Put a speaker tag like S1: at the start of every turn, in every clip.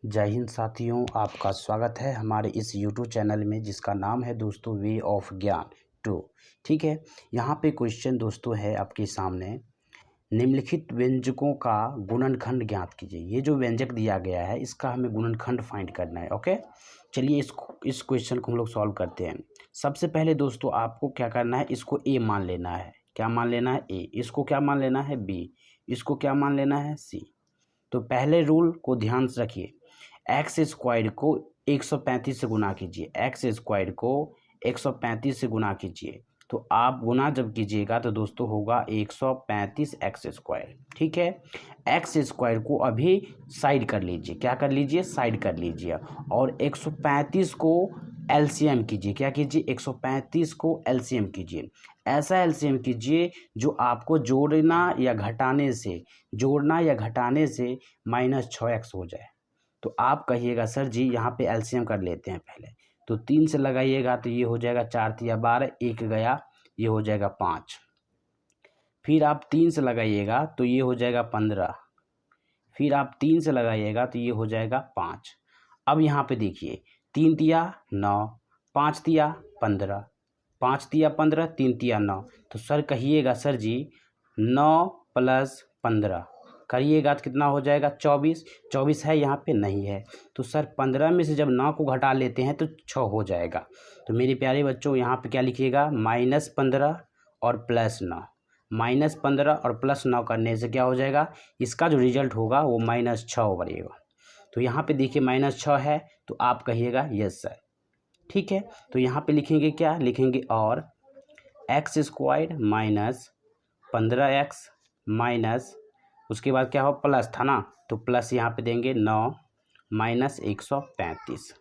S1: जय हिंद साथियों, आपका स्वागत है हमारे इस यूट्यूब चैनल में जिसका नाम है दोस्तों वे ऑफ ज्ञान 2। ठीक है, यहाँ पे क्वेश्चन दोस्तों है आपके सामने। निम्नलिखित व्यंजकों का गुणनखंड ज्ञात कीजिए। ये जो व्यंजक दिया गया है इसका हमें गुणनखंड फाइंड करना है। ओके, चलिए इस क्वेश्चन को हम लोग सॉल्व करते हैं। सबसे पहले दोस्तों आपको क्या करना है, इसको ए मान लेना है। क्या मान लेना है? ए। इसको क्या मान लेना है? बी। इसको क्या मान लेना है? सी। तो पहले रूल को ध्यान से रखिए। एक्स स्क्वायर को 135 से गुना कीजिए। एक्स स्क्वायर को 135 से गुना कीजिए। तो आप गुना जब कीजिएगा तो दोस्तों होगा 135 एक्स स्क्वायर। ठीक है, एक्स स्क्वायर को अभी साइड कर लीजिए। क्या कर लीजिए? साइड कर लीजिए। और 135 को एलसीएम कीजिए। क्या कीजिए? 135 को एलसीएम कीजिए। ऐसा एलसीएम कीजिए जो आपको जोड़ना या घटाने से -6x हो जाए। तो आप कहिएगा सर जी यहाँ पे एलसीएम कर लेते हैं पहले। तो 3 से लगाइएगा तो ये हो जाएगा 4 तिया 12, एक गया, ये हो जाएगा 5। फिर आप 3 से लगाइएगा तो ये हो जाएगा 15। फिर आप 3 से लगाइएगा तो ये हो जाएगा 5। अब यहाँ पे देखिए 3 तिया 9, 5 तिया 15, 5 तिया 15, 3 तिया 9। तो सर कहिएगा सर जी 9 + 15 करिएगा तो कितना हो जाएगा? 24। 24 है यहाँ पे? नहीं है। तो सर 15 में से जब 9 को घटा लेते हैं तो 6 हो जाएगा। तो मेरे प्यारे बच्चों यहाँ पे क्या लिखिएगा? -15 और +9। -15 और +9 करने से क्या हो जाएगा? इसका जो रिजल्ट होगा वो -6 बनेगा। तो यहाँ पे देखिए -6 है तो आप कहिएगा यस सर। ठीक है, तो यहाँ पे लिखेंगे क्या? लिखेंगे और एक्स स्क्वायर -15x माइनस, उसके बाद क्या हो? प्लस था ना, तो प्लस यहाँ पे देंगे 9 -135।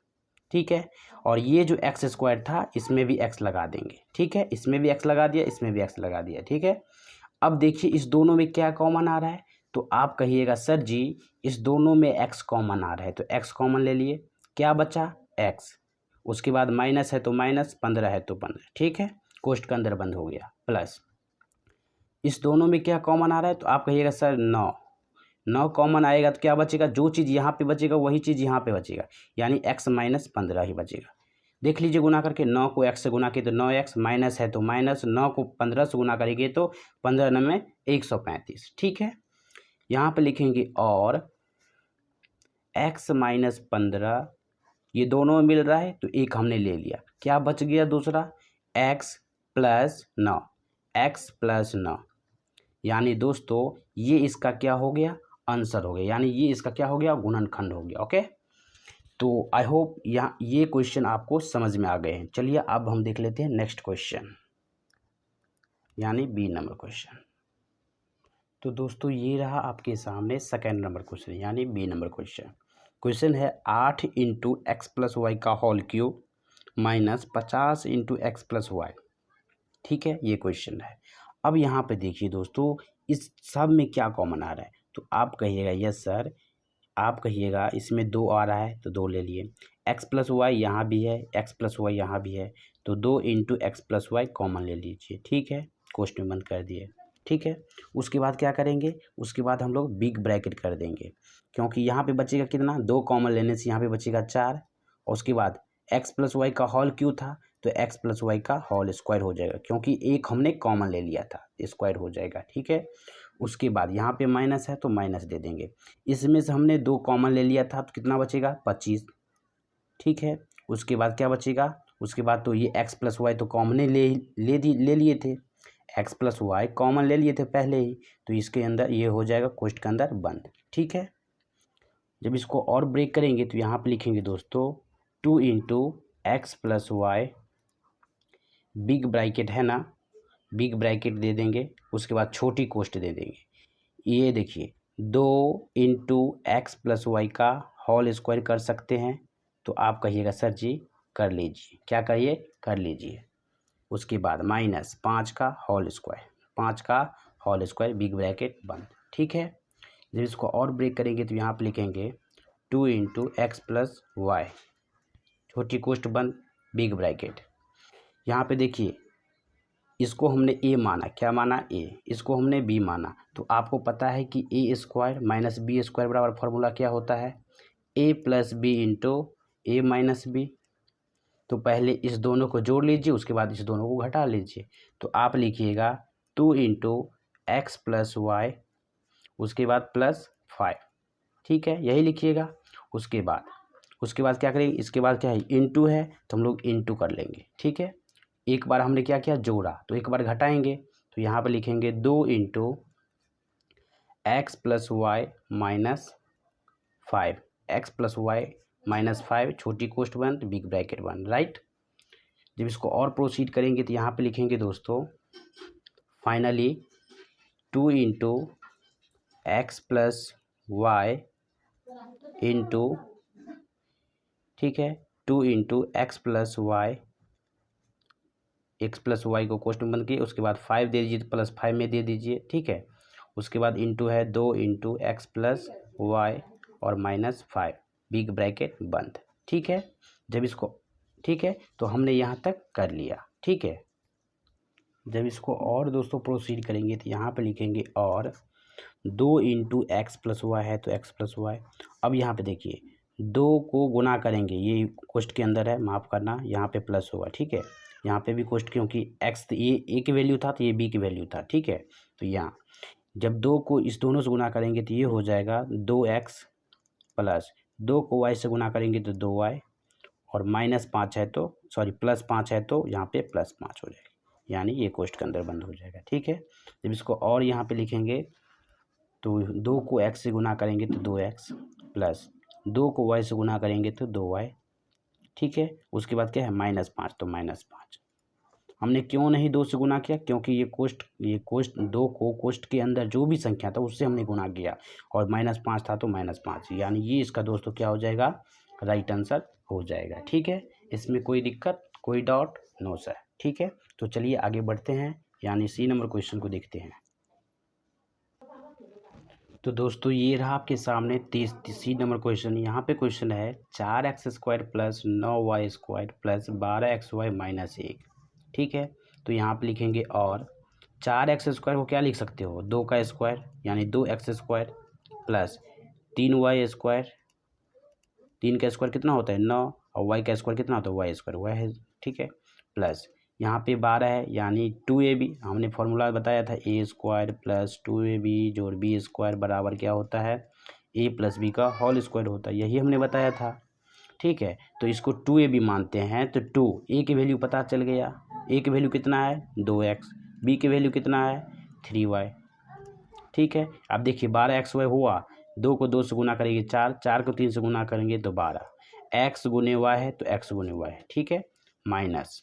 S1: ठीक है, और ये जो एक्स स्क्वायर था इसमें भी एक्स लगा देंगे। ठीक है, इसमें भी एक्स लगा दिया, इसमें भी एक्स लगा दिया। ठीक है, अब देखिए इस दोनों में क्या कॉमन आ रहा है? तो आप कहिएगा सर जी इस दोनों में एक्स कॉमन आ रहा है। तो एक्स कॉमन ले लिए, क्या बचा? एक्स। उसके बाद माइनस है तो माइनस, 15 है तो 15। ठीक है, कोष्ठ के अंदर बंद हो गया। प्लस इस दोनों में क्या कॉमन आ रहा है? तो आप कहिएगा सर 9। 9 कॉमन आएगा तो क्या बचेगा? जो चीज़ यहाँ पे बचेगा वही चीज़ यहाँ पे बचेगा, यानी x - 15 ही बचेगा। देख लीजिए गुना करके, 9 को x से गुना किए तो 9x, माइनस है तो माइनस, 9 को 15 से गुना करेंगे तो 15 9 135। ठीक है, यहाँ पे लिखेंगे और x - 15, ये दोनों में मिल रहा है तो एक हमने ले लिया। क्या बच गया दूसरा? x + 9, x + 9, यानी दोस्तों ये इसका क्या हो गया? आंसर हो गया, यानी ये इसका क्या हो गया? गुणनखंड हो गया। ओके, तो आई होप यहाँ ये क्वेश्चन आपको समझ में आ गए हैं। चलिए अब हम देख लेते हैं नेक्स्ट क्वेश्चन, यानी बी नंबर क्वेश्चन। तो दोस्तों ये रहा आपके सामने सेकेंड नंबर क्वेश्चन, यानी बी नंबर क्वेश्चन। क्वेश्चन है 8 × x + y का होल क्यूब -50 × x + y। ठीक है, ये क्वेश्चन है। अब यहाँ पे देखिए दोस्तों इस सब में क्या कॉमन आ रहा है? तो आप कहिएगा यस सर। आप कहिएगा इसमें 2 आ रहा है तो 2 ले लिए। x + y यहाँ भी है, x + y यहाँ भी है, तो 2 × x + y कॉमन ले लीजिए। ठीक है, कोष्ठ में बंद कर दिए। ठीक है, उसके बाद क्या करेंगे? उसके बाद हम लोग बिग ब्रैकेट कर देंगे, क्योंकि यहाँ पे बचेगा कितना? 2 कॉमन लेने से यहाँ पे बचेगा 4। और उसके बाद x + y का होल क्यों था? तो x + y का होल स्क्वायर हो जाएगा, क्योंकि एक हमने कॉमन ले लिया था, स्क्वायर हो जाएगा। ठीक है, उसके बाद यहाँ पे माइनस है तो माइनस दे देंगे। इसमें से हमने 2 कॉमन ले लिया था तो कितना बचेगा? 25। ठीक है, उसके बाद क्या बचेगा? उसके बाद तो ये x + y तो कॉमन ले लिए थे, x + y कॉमन ले लिए थे पहले ही, तो इसके अंदर ये हो जाएगा कोष्ठ के अंदर बंद। ठीक है, जब इसको और ब्रेक करेंगे तो यहाँ पे लिखेंगे दोस्तों 2 × x + y, बिग ब्रैकेट है ना, बिग ब्रैकेट दे देंगे, उसके बाद छोटी कोष्ठ दे देंगे। ये देखिए 2 × x + y का होल स्क्वायर कर सकते हैं, तो आप कहिएगा सर जी कर लीजिए। क्या करिए? कर लीजिए। उसके बाद -5 का होल स्क्वायर, 5 का होल स्क्वायर, बिग ब्रैकेट बंद। ठीक है, जब इसको और ब्रेक करेंगे तो यहाँ पे लिखेंगे 2 × x + y, छोटी कोष्ठ बंद, बिग ब्रैकेट। यहाँ पे देखिए इसको हमने a माना, क्या माना? a। इसको हमने b माना, तो आपको पता है कि a² - b² बराबर फार्मूला क्या होता है? ए plus b into a minus b. तो पहले इस दोनों को जोड़ लीजिए, उसके बाद इस दोनों को घटा लीजिए। तो आप लिखिएगा 2 इंटू एक्स प्लस वाई, उसके बाद प्लस 5, ठीक है, यही लिखिएगा। उसके बाद क्या करेंगे, इसके बाद क्या है, इंटू है तो हम लोग इंटू कर लेंगे, ठीक है। एक बार हमने क्या किया, जोड़ा, तो एक बार घटाएंगे, तो यहाँ पर लिखेंगे 2 into x plus y minus 5, x plus y minus 5, छोटी कोष्ट बंद बिग ब्रैकेट बंद, राइट। जब इसको और प्रोसीड करेंगे तो यहाँ पे लिखेंगे दोस्तों finally 2 into x plus y into, ठीक है, 2 into x plus y, x plus y को कोष्ट में बंद किए, उसके बाद 5 दे दीजिए तो प्लस 5 में दे दीजिए, ठीक है। उसके बाद इंटू है 2 इंटू एक्स प्लस वाई और माइनस 5 बिग ब्रैकेट बंद, ठीक है। जब इसको, ठीक है, तो हमने यहाँ तक कर लिया, ठीक है। जब इसको और दोस्तों प्रोसीड करेंगे तो यहाँ पे लिखेंगे और 2 इंटू एक्स प्लस वाई है तो एक्स प्लस वाई। अब यहाँ पे देखिए 2 को गुना करेंगे, ये कोष्ट के अंदर है, माफ़ करना, यहाँ पे प्लस होगा, ठीक है। यहाँ पे भी कोष्ट, क्योंकि एक्स ये ए की वैल्यू था तो ये बी की वैल्यू था, ठीक है। तो यहाँ जब 2 को इस दोनों से गुना करेंगे तो ये हो जाएगा 2x प्लस 2 को y से गुना करेंगे तो 2y और माइनस 5 है तो सॉरी प्लस 5 है तो यहाँ पे प्लस 5 हो जाएगा, यानी ये कोष्ट के अंदर बंद हो जाएगा, ठीक है। जब इसको और यहाँ पे लिखेंगे तो 2 को x से गुना करेंगे तो 2x प्लस 2 को y से गुना करेंगे तो 2y, ठीक है। उसके बाद क्या है, माइनस 5, तो माइनस 5। हमने क्यों नहीं 2 से गुना किया, क्योंकि ये कोष्ट 2 को कोष्ट के अंदर जो भी संख्या था उससे हमने गुना किया और माइनस 5 था तो माइनस 5, यानी ये इसका दोस्तों क्या हो जाएगा, राइट आंसर हो जाएगा, ठीक है। इसमें कोई दिक्कत, कोई डाउट, नो सर, ठीक है। तो चलिए आगे बढ़ते हैं, यानी सी नंबर क्वेश्चन को देखते हैं। तो दोस्तों ये रहा आपके सामने सी नंबर क्वेश्चन। यहाँ पे क्वेश्चन है 4x² plus 9y² plus 12xy minus 1, ठीक है। तो यहाँ पे लिखेंगे और 4x² को क्या लिख सकते हो, 2 का स्क्वायर, यानी 2x² प्लस 3y², 3 का स्क्वायर कितना होता है 9, और y का स्क्वायर कितना होता है y², वह है, ठीक है, प्लस यहाँ पे 12 है, यानी 2ab, हमने फॉर्मूला बताया था a² प्लस 2ab जोड़ b² बराबर क्या होता है, a प्लस b का होल स्क्वायर होता है, यही हमने बताया था, ठीक है। तो इसको 2ab मानते हैं तो 2 a की वैल्यू पता चल गया, a की वैल्यू कितना है 2x, b की वैल्यू कितना है 3y, ठीक है। अब देखिए 12xy हुआ, 2 को 2 से गुना करेंगे 4, 4 को 3 से गुना करेंगे तो 12, x गुने y है तो x गुने y है, ठीक है, माइनस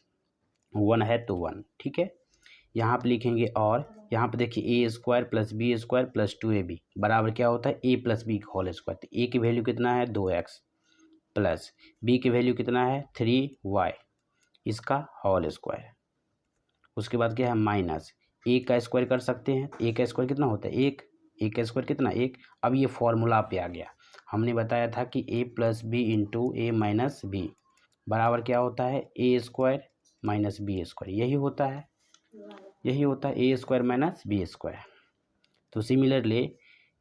S1: 1 है तो 1, ठीक है। यहाँ पे लिखेंगे और यहाँ पे देखिए a² plus b² plus 2ab बराबर क्या होता है a plus b whole square. तो a की वैल्यू कितना है 2x प्लस b की वैल्यू कितना है 3y, इसका होल स्क्वायर। उसके बाद क्या है माइनस a का स्क्वायर कर सकते हैं, a का स्क्वायर कितना होता है 1, a का स्क्वायर कितना 1। अब ये फॉर्मूला पे आ गया, हमने बताया था कि a plus b into a minus b बराबर क्या होता है a² माइनस b², यही होता है a² माइनस b²। तो सिमिलरली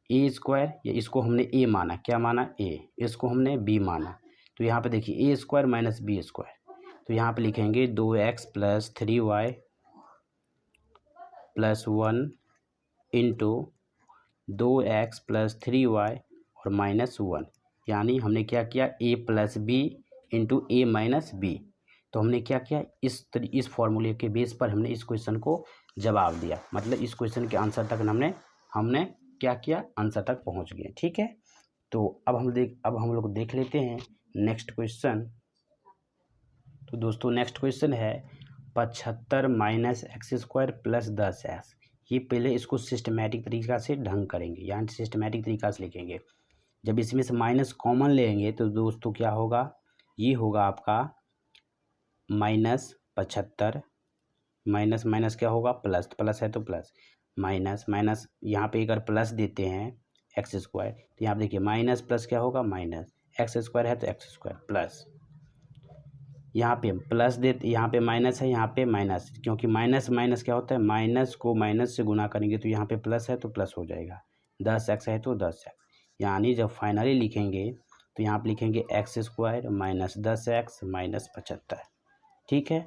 S1: a², या इसको हमने a माना, क्या माना a, इसको हमने b माना, तो यहाँ पे देखिए a² माइनस b², तो यहाँ पे लिखेंगे 2x plus 3y plus 1 into 2x plus 3y और माइनस 1, यानी हमने क्या किया a plus b into a minus b. तो हमने क्या किया, इस फॉर्मूले के बेस पर हमने इस क्वेश्चन को जवाब दिया, मतलब इस क्वेश्चन के आंसर तक हमने क्या किया, आंसर तक पहुंच गए, ठीक है। तो अब हम लोग देख लेते हैं नेक्स्ट क्वेश्चन। तो दोस्तों नेक्स्ट क्वेश्चन है 75 माइनस x² प्लस 10x। ये पहले इसको सिस्टमेटिक तरीका से ढंग करेंगे, यानी सिस्टमेटिक तरीका से लिखेंगे। जब इसमें से माइनस कॉमन लेंगे तो दोस्तों क्या होगा, ये होगा आपका -75 माइनस माइनस क्या होगा प्लस, प्लस है तो प्लस, माइनस माइनस यहाँ पे अगर प्लस देते हैं x² तो यहाँ पे देखिए माइनस प्लस क्या होगा माइनस, x² है तो x² प्लस, यहाँ पे प्लस देते, यहाँ पे माइनस है, यहाँ पे माइनस, क्योंकि माइनस माइनस क्या होता है, माइनस को माइनस से गुना करेंगे तो यहाँ पे प्लस है तो प्लस हो जाएगा, 10x है तो 10x, यानी जब फाइनली लिखेंगे तो यहाँ पे लिखेंगे x square minus 10x minus 75। ठीक है,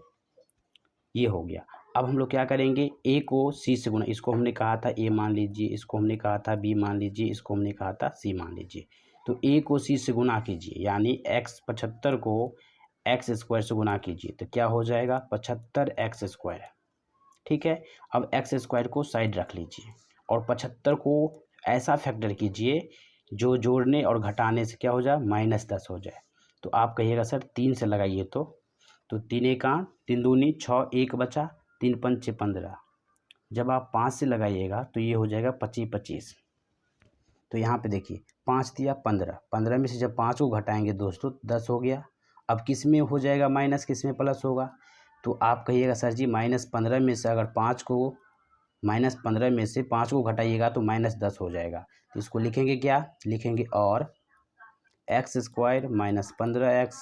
S1: ये हो गया। अब हम लोग क्या करेंगे, a को c से गुना, इसको हमने कहा था a मान लीजिए, इसको हमने कहा था b मान लीजिए, इसको हमने कहा था c मान लीजिए। तो a को c से गुना कीजिए, यानी x 75 को एक्स स्क्वायर से गुना कीजिए, तो क्या हो जाएगा 75x स्क्वायर। ठीक है, अब एक्स स्क्वायर को साइड रख लीजिए और 75 को ऐसा फैक्टर कीजिए जो जोड़ने और घटाने से क्या हो जाए -10 हो जाए। तो आप कहिएगा सर 3 से लगाइए, तो 3 एका 3 दूनी 6, 1 बचा, 3 पंचे 15। जब आप 5 से लगाइएगा तो ये हो जाएगा 25 25। तो यहाँ पे देखिए 5 दिया 15, 15 में से जब 5 को घटाएंगे दोस्तों 10 हो गया। अब किस में हो जाएगा माइनस, किस में प्लस होगा, तो आप कहिएगा सर जी -15 में से अगर -15 में से 5 को घटाइएगा तो -10 हो जाएगा। तो इसको लिखेंगे क्या, लिखेंगे और x square minus 15x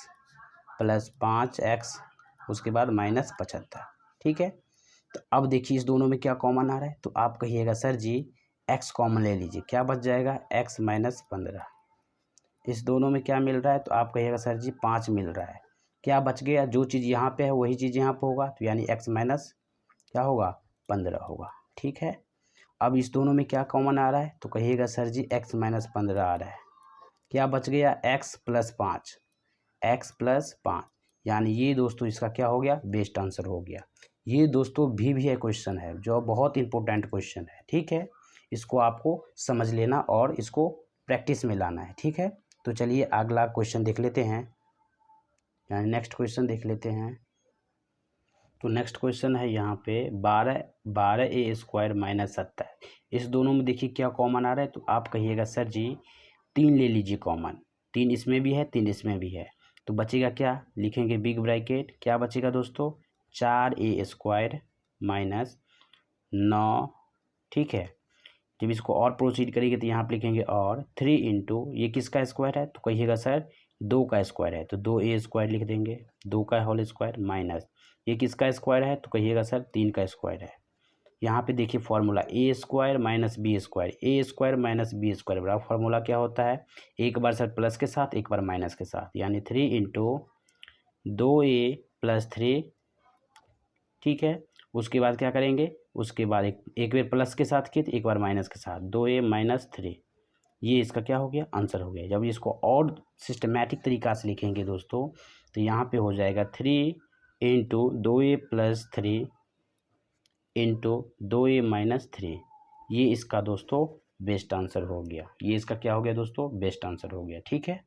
S1: plus 5x उसके बाद -75। ठीक है, तो अब देखिए इस दोनों में क्या कॉमन आ रहा है, तो आप कहिएगा सर जी x कॉमन ले लीजिए, क्या बच जाएगा x माइनस 15। इस दोनों में क्या मिल रहा है, तो आप कहिएगा सर जी 5 मिल रहा है। क्या बच गया, जो चीज़ यहाँ पे है वही चीज़ यहाँ पे होगा, तो यानी x माइनस क्या होगा 15 होगा। ठीक है, अब इस दोनों में क्या कॉमन आ रहा है, तो कहिएगा सर जी x माइनस 15 आ रहा है। क्या बच गया x प्लस 5, x प्लस 5, यानी ये दोस्तों इसका क्या हो गया बेस्ट आंसर हो गया। ये दोस्तों भी क्वेश्चन है जो बहुत इंपॉर्टेंट क्वेश्चन है। ठीक है, इसको आपको समझ लेना और इसको प्रैक्टिस में लाना है। ठीक है, तो चलिए अगला क्वेश्चन देख लेते हैं, यानी नेक्स्ट क्वेश्चन देख लेते हैं। तो नेक्स्ट क्वेश्चन है यहाँ पे 12a स्क्वायर माइनस 70। इस दोनों में देखिए क्या कॉमन आ रहा है, तो आप कहिएगा सर जी 3 ले लीजिए कॉमन, 3 इसमें भी है 3 इसमें भी है, तो बचेगा क्या, लिखेंगे बिग ब्रैकेट, क्या बचेगा दोस्तों 4a स्क्वायर माइनस 9। ठीक है, जब इसको और प्रोसीड करेंगे तो यहाँ पे लिखेंगे और 3 इंटू ये किसका स्क्वायर है, तो कहिएगा सर 2 का स्क्वायर है, तो 2a स्क्वायर लिख देंगे, 2 का होल स्क्वायर माइनस ये किसका स्क्वायर है, तो कहिएगा सर 3 का स्क्वायर है। यहाँ पे देखिए फॉर्मूला ए स्क्वायर माइनस बी स्क्वायर, ए स्क्वायर माइनस बी स्क्वायर बराबर फॉर्मूला क्या होता है, एक बार सर प्लस के साथ एक बार माइनस के साथ, यानी 3 इंटू 2a प्लस 3। ठीक है, उसके बाद क्या करेंगे, उसके बाद एक बार प्लस के साथ किए तो एक बार माइनस के साथ, 2a माइनस 3, ये इसका क्या हो गया आंसर हो गया। जब इसको और सिस्टमेटिक तरीक़ा से लिखेंगे दोस्तों तो यहाँ पे हो जाएगा 3 into 2a plus 3 into 2a minus 3, ये इसका दोस्तों बेस्ट आंसर हो गया। ये इसका क्या हो गया दोस्तों बेस्ट आंसर हो गया। ठीक है,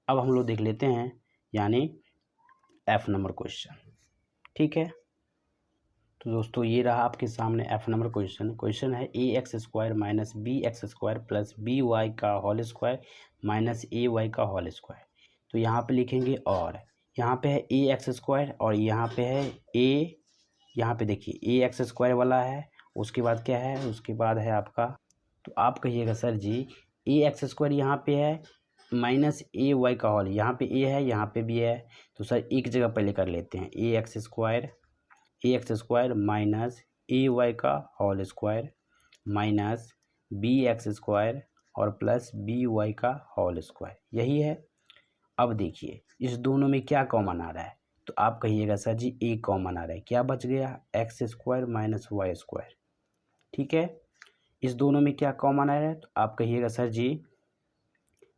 S1: अब हम लोग देख लेते हैं यानी F नंबर क्वेश्चन। ठीक है, तो दोस्तों ये रहा आपके सामने F नंबर क्वेश्चन है ax square minus bx square plus by का होल स्क्वायर माइनस ay का होल स्क्वायर। तो यहाँ पे लिखेंगे और यहाँ पे है ax स्क्वायर और यहाँ पे है a, यहाँ पे देखिए ax स्क्वायर वाला है, उसके बाद क्या है, उसके बाद है आपका, तो आप कहिएगा सर जी ax स्क्वायर यहाँ पे है माइनस ay का होल, यहाँ पे a है यहाँ पे भी है, तो सर एक जगह पहले कर लेते हैं ax स्क्वायर माइनस ay का whole square minus bx square और प्लस by का होल स्क्वायर, यही है। अब देखिए इस दोनों में क्या कॉमन आ रहा है, तो आप कहिएगा सर जी a कॉमन आ रहा है, क्या बच गया x square minus Y square. ठीक है, इस दोनों में क्या कॉमन आ रहा है, तो आप कहिएगा सर जी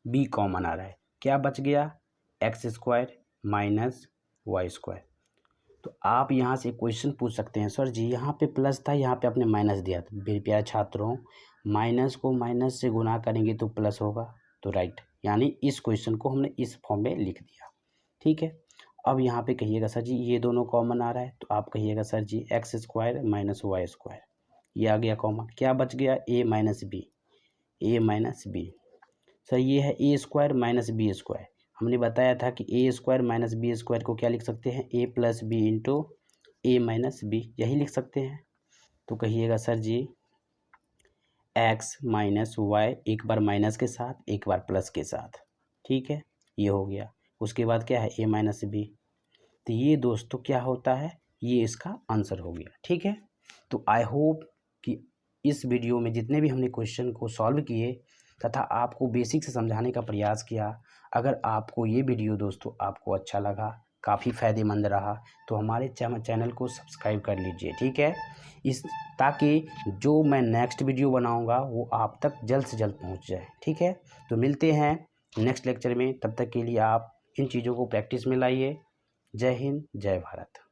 S1: b कॉमन आ रहा है, क्या बच गया x square minus Y square. तो आप यहाँ से क्वेश्चन पूछ सकते हैं सर जी यहाँ पे प्लस था यहाँ पे आपने माइनस दिया था, मेरे प्यारे छात्रों माइनस को माइनस से गुना करेंगे तो प्लस होगा, तो राइट, यानी इस क्वेश्चन को हमने इस फॉर्म में लिख दिया। ठीक है, अब यहाँ पे कहिएगा सर जी ये दोनों कॉमन आ रहा है, तो आप कहिएगा sir ji X square minus Y square, ये आ गया कॉमन, क्या बच गया ए माइनस बी। सर ये है ए स्क्वायर माइनस बी स्क्वायर, हमने बताया था कि ए स्क्वायर माइनस बी स्क्वायर को क्या लिख सकते हैं ए plus b into a minus B, यही लिख सकते हैं। तो कहिएगा sir ji x minus Y, एक बार माइनस के साथ एक बार प्लस के साथ। ठीक है, ये हो गया, उसके बाद क्या है ए माइनस बी, तो ये दोस्तों क्या होता है, ये इसका आंसर हो गया। ठीक है, तो आई होप कि इस वीडियो में जितने भी हमने क्वेश्चन को सॉल्व किए तथा आपको बेसिक से समझाने का प्रयास किया। अगर आपको ये वीडियो दोस्तों आपको अच्छा लगा, काफ़ी फ़ायदेमंद रहा, तो हमारे चैनल को सब्सक्राइब कर लीजिए, ठीक है। ताकि जो मैं नेक्स्ट वीडियो बनाऊंगा वो आप तक जल्द से जल्द पहुंच जाए, ठीक है। तो मिलते हैं नेक्स्ट लेक्चर में, तब तक के लिए आप इन चीज़ों को प्रैक्टिस में लाइए। जय हिंद, जय भारत।